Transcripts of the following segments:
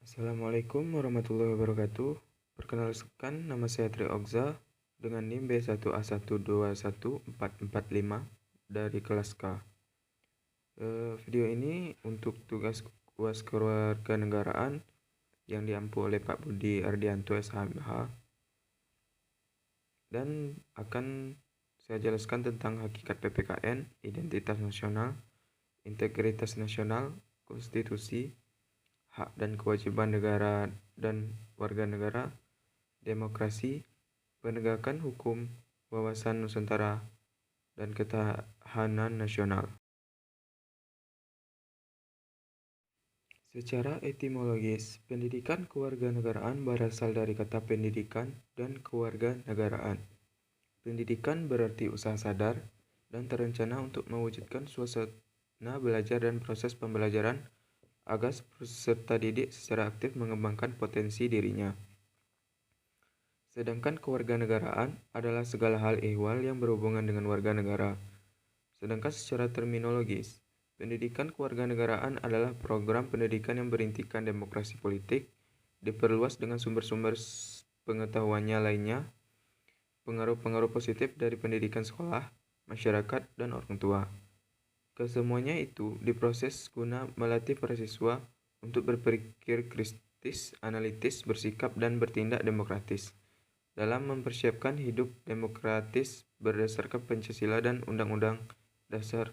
Assalamualaikum warahmatullahi wabarakatuh. Perkenalkan, nama saya Tri Ogza dengan NIM B1A121445 dari kelas K. Video ini untuk tugas UAS Kewarganegaraan yang diampu oleh Pak Budi Ardianto SHMH, dan akan saya jelaskan tentang hakikat PPKN, identitas nasional, integritas nasional, konstitusi, hak dan kewajiban negara dan warga negara, demokrasi, penegakan hukum, wawasan Nusantara, dan ketahanan nasional. Secara etimologis, pendidikan kewarganegaraan berasal dari kata pendidikan dan kewarganegaraan. Pendidikan berarti usaha sadar dan terencana untuk mewujudkan suasana belajar dan proses pembelajaran agar peserta didik secara aktif mengembangkan potensi dirinya. Sedangkan kewarganegaraan adalah segala hal ehwal yang berhubungan dengan warga negara. Sedangkan secara terminologis, pendidikan kewarganegaraan adalah program pendidikan yang berintikan demokrasi politik, diperluas dengan sumber-sumber pengetahuannya lainnya, pengaruh-pengaruh positif dari pendidikan sekolah, masyarakat, dan orang tua. Kesemuanya itu diproses guna melatih para siswa untuk berpikir kritis, analitis, bersikap, dan bertindak demokratis dalam mempersiapkan hidup demokratis berdasarkan Pancasila dan Undang-Undang Dasar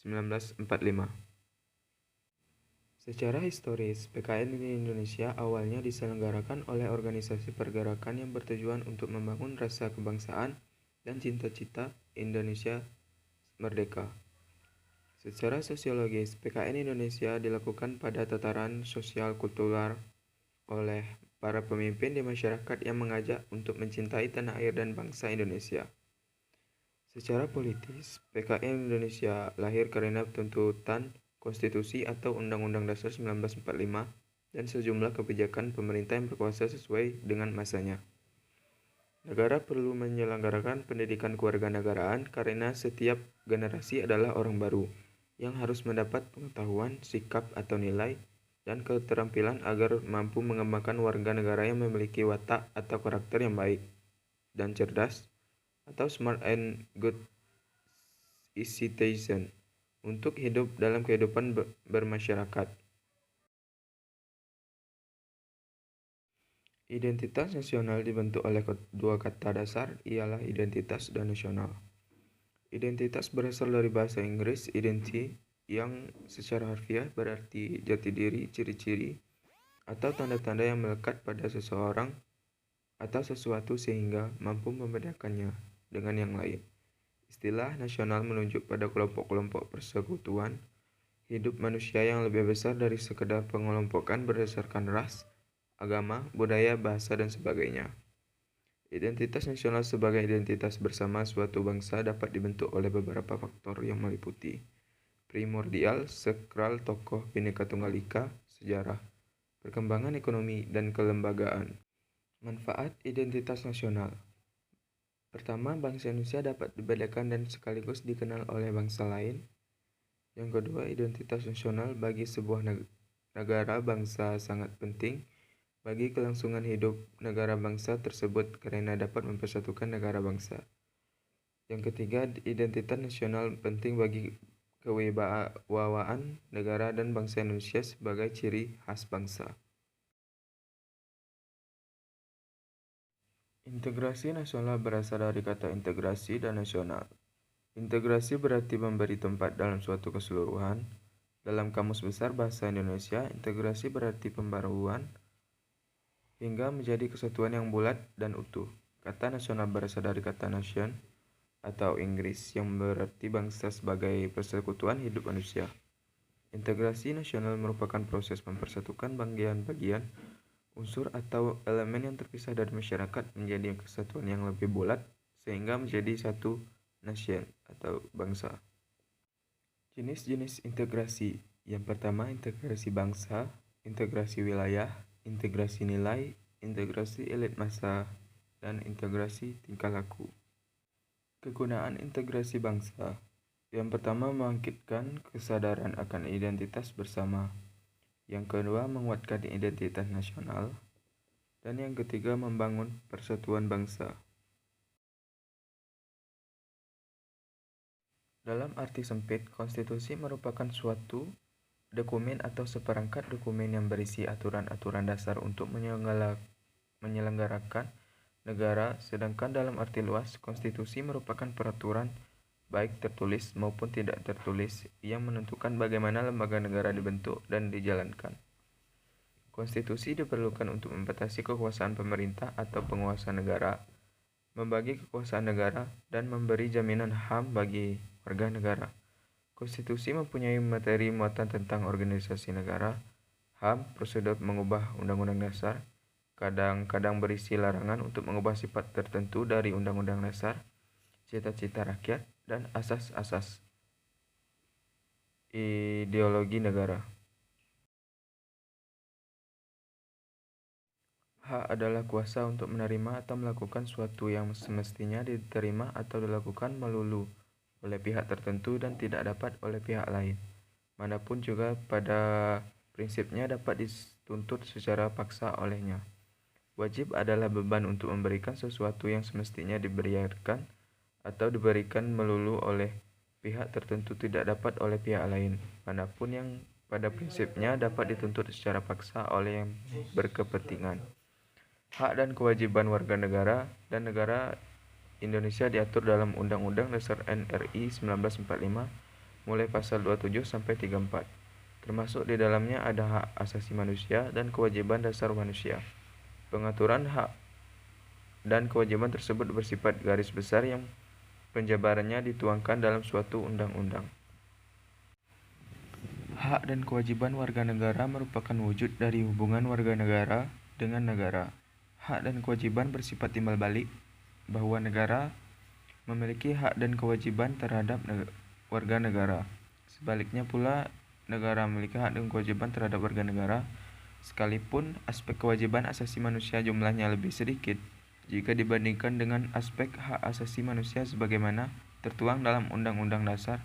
1945. Secara historis, PKN di Indonesia awalnya diselenggarakan oleh organisasi pergerakan yang bertujuan untuk membangun rasa kebangsaan dan cita-cita Indonesia merdeka. Secara sosiologis, PKN Indonesia dilakukan pada tataran sosial kultural oleh para pemimpin di masyarakat yang mengajak untuk mencintai tanah air dan bangsa Indonesia. Secara politis, PKN Indonesia lahir karena tuntutan konstitusi atau Undang-Undang Dasar 1945 dan sejumlah kebijakan pemerintah yang berkuasa sesuai dengan masanya. Negara perlu menyelenggarakan pendidikan kewarganegaraan karena setiap generasi adalah orang baru yang harus mendapat pengetahuan, sikap atau nilai, dan keterampilan agar mampu mengembangkan warga negara yang memiliki watak atau karakter yang baik dan cerdas, atau smart and good citizen, untuk hidup dalam kehidupan bermasyarakat. Identitas nasional dibentuk oleh dua kata dasar, ialah identitas dan nasional. Identitas berasal dari bahasa Inggris identity, yang secara harfiah berarti jati diri, ciri-ciri, atau tanda-tanda yang melekat pada seseorang atau sesuatu sehingga mampu membedakannya dengan yang lain. Istilah nasional menunjuk pada kelompok-kelompok persekutuan hidup manusia yang lebih besar dari sekedar pengelompokan berdasarkan ras, agama, budaya, bahasa, dan sebagainya. Identitas nasional sebagai identitas bersama suatu bangsa dapat dibentuk oleh beberapa faktor yang meliputi primordial, sakral, tokoh, Bhinneka Tunggal Ika, sejarah, perkembangan ekonomi, dan kelembagaan. Manfaat identitas nasional. Pertama, bangsa Indonesia dapat dibedakan dan sekaligus dikenal oleh bangsa lain. Yang kedua, identitas nasional bagi sebuah negara bangsa sangat penting bagi kelangsungan hidup negara bangsa tersebut karena dapat mempersatukan negara bangsa. Yang ketiga, identitas nasional penting bagi kewibawaan negara dan bangsa Indonesia sebagai ciri khas bangsa. Integrasi nasional berasal dari kata integrasi dan nasional. Integrasi berarti memberi tempat dalam suatu keseluruhan. Dalam Kamus Besar Bahasa Indonesia, integrasi berarti pembaruan hingga menjadi kesatuan yang bulat dan utuh. Kata nasional berasal dari kata nation atau Inggris yang berarti bangsa sebagai persekutuan hidup manusia. Integrasi nasional merupakan proses mempersatukan bagian-bagian unsur atau elemen yang terpisah dari masyarakat menjadi kesatuan yang lebih bulat sehingga menjadi satu nation atau bangsa. Jenis-jenis integrasi. Yang pertama, integrasi bangsa, integrasi wilayah, integrasi nilai, integrasi elit massa, dan integrasi tingkah laku. Kegunaan integrasi bangsa. Yang pertama, membangkitkan kesadaran akan identitas bersama. Yang kedua, menguatkan identitas nasional. Dan yang ketiga, membangun persatuan bangsa. Dalam arti sempit, konstitusi merupakan suatu dokumen atau seperangkat dokumen yang berisi aturan-aturan dasar untuk menyelenggarakan negara, sedangkan dalam arti luas, konstitusi merupakan peraturan baik tertulis maupun tidak tertulis yang menentukan bagaimana lembaga negara dibentuk dan dijalankan. Konstitusi diperlukan untuk membatasi kekuasaan pemerintah atau penguasa negara, membagi kekuasaan negara, dan memberi jaminan HAM bagi warga negara. Konstitusi mempunyai materi muatan tentang organisasi negara, HAM, prosedur mengubah Undang-Undang Dasar, kadang-kadang berisi larangan untuk mengubah sifat tertentu dari Undang-Undang Dasar, cita-cita rakyat, dan asas-asas ideologi negara. Hak adalah kuasa untuk menerima atau melakukan suatu yang semestinya diterima atau dilakukan melulu oleh pihak tertentu dan tidak dapat oleh pihak lain. Manapun juga pada prinsipnya dapat dituntut secara paksa olehnya. Wajib adalah beban untuk memberikan sesuatu yang semestinya diberikan atau diberikan melulu oleh pihak tertentu tidak dapat oleh pihak lain. Manapun yang pada prinsipnya dapat dituntut secara paksa oleh yang berkepentingan. Hak dan kewajiban warga negara dan negara Indonesia diatur dalam Undang-Undang Dasar NRI 1945 mulai pasal 27 sampai 34. Termasuk di dalamnya ada hak asasi manusia dan kewajiban dasar manusia. Pengaturan hak dan kewajiban tersebut bersifat garis besar yang penjabarannya dituangkan dalam suatu undang-undang. Hak dan kewajiban warga negara merupakan wujud dari hubungan warga negara dengan negara. Hak dan kewajiban bersifat timbal balik, bahwa negara memiliki hak dan kewajiban terhadap warga negara. Sebaliknya pula, negara memiliki hak dan kewajiban terhadap warga negara, sekalipun aspek kewajiban asasi manusia jumlahnya lebih sedikit jika dibandingkan dengan aspek hak asasi manusia sebagaimana tertuang dalam Undang-Undang Dasar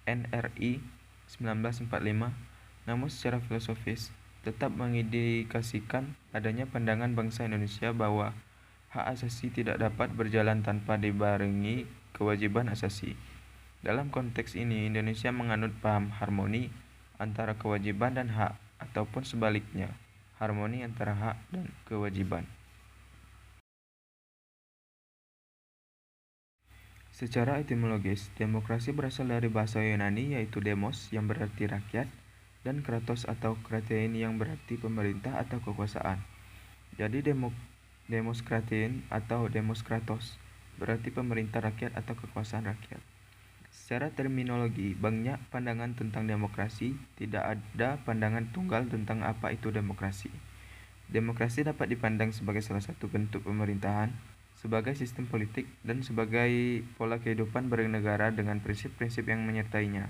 NRI 1945, namun secara filosofis tetap mengindikasikan adanya pandangan bangsa Indonesia bahwa hak asasi tidak dapat berjalan tanpa dibarengi kewajiban asasi. Dalam konteks ini, Indonesia menganut paham harmoni antara kewajiban dan hak, ataupun sebaliknya, harmoni antara hak dan kewajiban. Secara etimologis, demokrasi berasal dari bahasa Yunani yaitu demos yang berarti rakyat dan kratos atau kratein yang berarti pemerintah atau kekuasaan. Jadi demos kratein atau demos kratos berarti pemerintah rakyat atau kekuasaan rakyat. Secara terminologi, banyak pandangan tentang demokrasi, tidak ada pandangan tunggal tentang apa itu demokrasi. Demokrasi dapat dipandang sebagai salah satu bentuk pemerintahan, sebagai sistem politik, dan sebagai pola kehidupan bernegara dengan prinsip-prinsip yang menyertainya.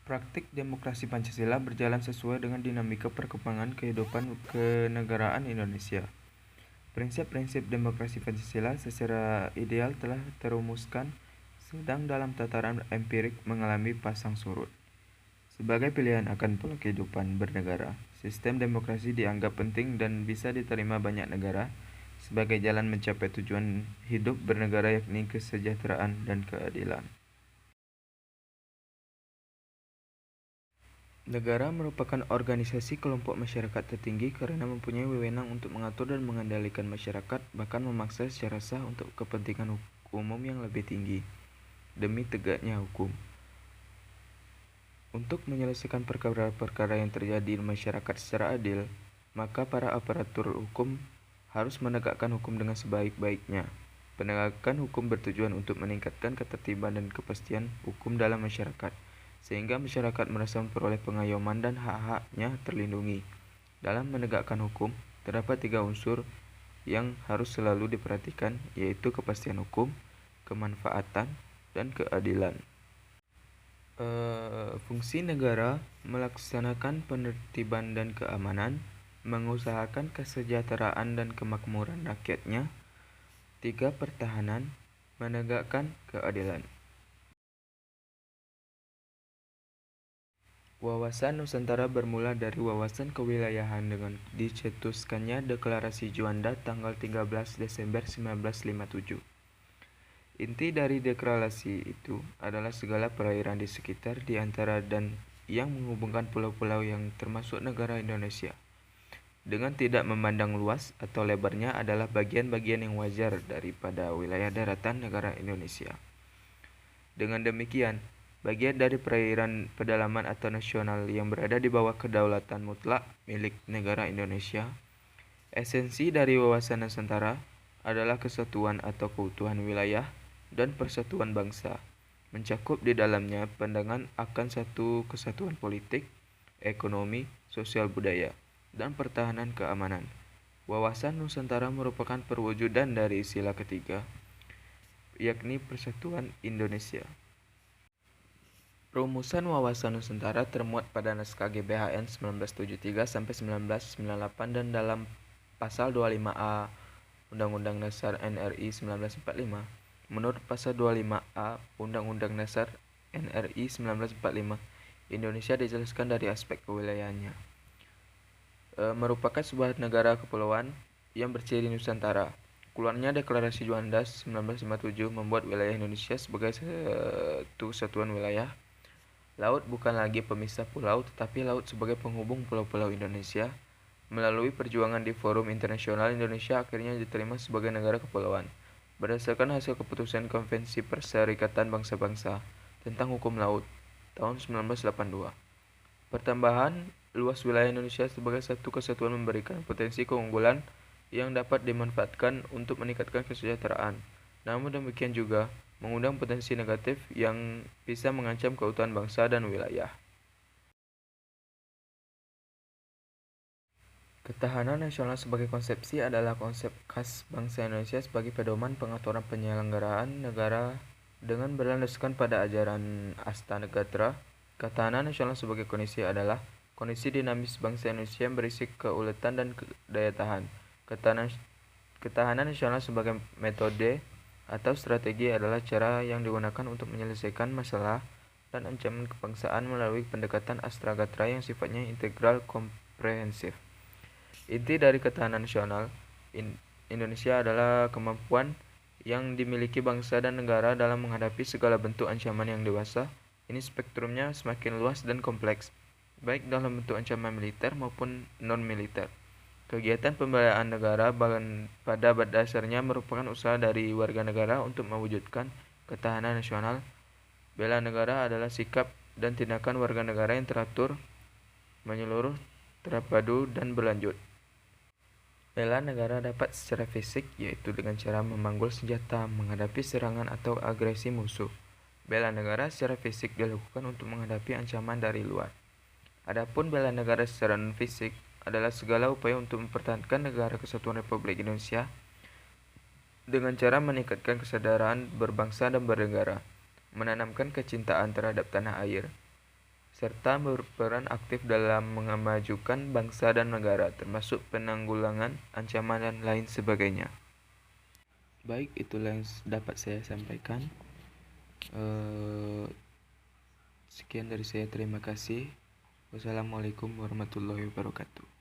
Praktik demokrasi Pancasila berjalan sesuai dengan dinamika perkembangan kehidupan kenegaraan Indonesia. Prinsip-prinsip demokrasi Pancasila secara ideal telah terumuskan, sedang dalam tataran empirik mengalami pasang surut. Sebagai pilihan akan pola kehidupan bernegara, sistem demokrasi dianggap penting dan bisa diterima banyak negara sebagai jalan mencapai tujuan hidup bernegara yakni kesejahteraan dan keadilan. Negara merupakan organisasi kelompok masyarakat tertinggi karena mempunyai wewenang untuk mengatur dan mengendalikan masyarakat, bahkan memaksa secara sah untuk kepentingan umum yang lebih tinggi, demi tegaknya hukum. Untuk menyelesaikan perkara-perkara yang terjadi di masyarakat secara adil, maka para aparatur hukum harus menegakkan hukum dengan sebaik-baiknya. Penegakan hukum bertujuan untuk meningkatkan ketertiban dan kepastian hukum dalam masyarakat, sehingga masyarakat merasa memperoleh pengayoman dan hak-haknya terlindungi. Dalam menegakkan hukum, terdapat 3 unsur yang harus selalu diperhatikan, yaitu kepastian hukum, kemanfaatan, dan keadilan. Fungsi negara melaksanakan penertiban dan keamanan, mengusahakan kesejahteraan dan kemakmuran rakyatnya. 3. Pertahanan, menegakkan keadilan. Wawasan Nusantara bermula dari wawasan kewilayahan dengan dicetuskannya Deklarasi Juanda tanggal 13 Desember 1957. Inti dari deklarasi itu adalah segala perairan di sekitar, di antara dan yang menghubungkan pulau-pulau yang termasuk negara Indonesia, dengan tidak memandang luas atau lebarnya, adalah bagian-bagian yang wajar daripada wilayah daratan negara Indonesia. Dengan demikian, bagian dari perairan pedalaman atau nasional yang berada di bawah kedaulatan mutlak milik negara Indonesia. Esensi dari wawasan Nusantara adalah kesatuan atau keutuhan wilayah dan persatuan bangsa, mencakup di dalamnya pandangan akan satu kesatuan politik, ekonomi, sosial budaya, dan pertahanan keamanan. Wawasan Nusantara merupakan perwujudan dari sila ketiga, yakni Persatuan Indonesia. Rumusan Wawasan Nusantara termuat pada naskah GBHN 1973 sampai 1998 dan dalam Pasal 25A Undang-Undang Dasar NRI 1945. Menurut Pasal 25A Undang-Undang Dasar NRI 1945, Indonesia dijelaskan dari aspek kewilayahannya. Merupakan sebuah negara kepulauan yang berciri Nusantara. Keluarnya Deklarasi Juanda 1957 membuat wilayah Indonesia sebagai satu kesatuan wilayah. Laut bukan lagi pemisah pulau, tetapi laut sebagai penghubung pulau-pulau Indonesia. Melalui perjuangan di forum internasional, Indonesia akhirnya diterima sebagai negara kepulauan, berdasarkan hasil keputusan Konvensi Perserikatan Bangsa-Bangsa tentang Hukum Laut tahun 1982. Pertambahan luas wilayah Indonesia sebagai satu kesatuan memberikan potensi keunggulan yang dapat dimanfaatkan untuk meningkatkan kesejahteraan. Namun demikian juga mengundang potensi negatif yang bisa mengancam keutuhan bangsa dan wilayah. Ketahanan nasional sebagai konsepsi adalah konsep khas bangsa Indonesia sebagai pedoman pengaturan penyelenggaraan negara dengan berlandaskan pada ajaran Astanegatra. Ketahanan nasional sebagai kondisi adalah kondisi dinamis bangsa Indonesia yang berisi keuletan dan daya tahan. Ketahanan nasional sebagai metode atau strategi adalah cara yang digunakan untuk menyelesaikan masalah dan ancaman kebangsaan melalui pendekatan Astragatra yang sifatnya integral komprehensif. Inti dari ketahanan nasional Indonesia adalah kemampuan yang dimiliki bangsa dan negara dalam menghadapi segala bentuk ancaman yang dewasa. Ini spektrumnya semakin luas dan kompleks, baik dalam bentuk ancaman militer maupun non-militer. Kegiatan pembelaan negara pada dasarnya merupakan usaha dari warga negara untuk mewujudkan ketahanan nasional. Bela negara adalah sikap dan tindakan warga negara yang teratur, menyeluruh, terpadu, dan berlanjut. Bela negara dapat secara fisik, yaitu dengan cara memanggul senjata menghadapi serangan atau agresi musuh. Bela negara secara fisik dilakukan untuk menghadapi ancaman dari luar. Adapun bela negara secara non-fisik adalah segala upaya untuk mempertahankan negara kesatuan Republik Indonesia dengan cara meningkatkan kesadaran berbangsa dan bernegara, menanamkan kecintaan terhadap tanah air, serta berperan aktif dalam memajukan bangsa dan negara, termasuk penanggulangan ancaman dan lain sebagainya. Baik, itulah yang dapat saya sampaikan. Sekian dari saya, terima kasih. Wassalamualaikum warahmatullahi wabarakatuh.